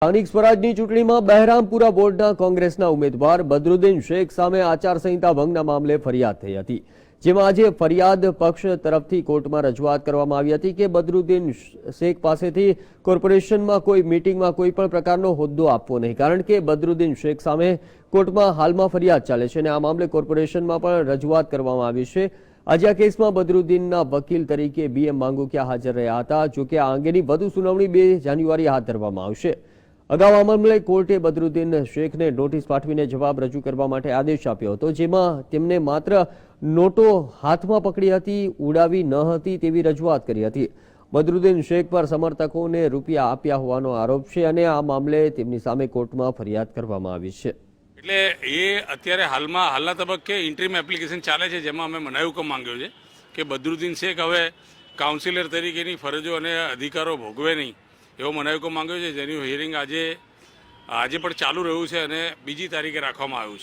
સ્થાનિક સ્વરાજની ચૂંટણીમાં બહેરામપુરા બોર્ડના કોંગ્રેસના ઉમેદવાર બદરુદ્દીન શેખ સામે આચારસંહિતા ભંગના મામલે ફરિયાદ થઈ હતી, જેમાં આજે ફરિયાદ પક્ષ તરફથી કોર્ટમાં રજૂઆત કરવામાં આવી હતી કે બદરુદ્દીન શેખ પાસેથી કોર્પોરેશનમાં કોઈ મીટિંગમાં કોઈ પણ પ્રકારનો હોદ્દો આપવો નહીં, કારણ કે બદરુદ્દીન શેખ સામે કોર્ટમાં હાલમાં ફરિયાદ ચાલે છે અને આ મામલે કોર્પોરેશનમાં પણ રજૂઆત કરવામાં આવી છે। આજે આ કેસમાં બદરુદ્દીનના વકીલ તરીકે BM માંગુકિયા હાજર રહ્યા હતા। જોકે આ અંગેની વધુ સુનાવણી 2 જાન્યુઆરીએ હાથ ધરવામાં આવશે। અગાઉ આ મામલે કોર્ટે બદરુદ્દીન શેખને નોટિસ પાઠવીને જવાબ રજૂ કરવા માટે આદેશ આપ્યો હતો, જેમાં તેમને માત્ર નોટો હાથમાં પકડી હતી, ઉડાવી ન હતી તેવી રજૂઆત કરી હતી। બદરુદ્દીન શેખ પર સમર્થકોને રૂપિયા આપ્યા હોવાનો આરોપ છે અને આ મામલે તેમની સામે કોર્ટમાં ફરિયાદ કરવામાં આવી છે। એટલે એ અત્યારે હાલના તબક્કે ઇન્ટરીમ એપ્લિકેશન ચાલે છે, જેમાં અમે મનાઈ હુકમ માંગ્યો છે કે બદરુદ્દીન શેખ હવે કાઉન્સિલર તરીકેની ફરજો અને અધિકારો ભોગવે નહીં એવો મનાઈ હુકમ માંગ્યો છે, જેનું હિયરિંગ આજે પણ ચાલુ રહ્યું છે અને બીજી તારીખે રાખવામાં આવ્યું છે।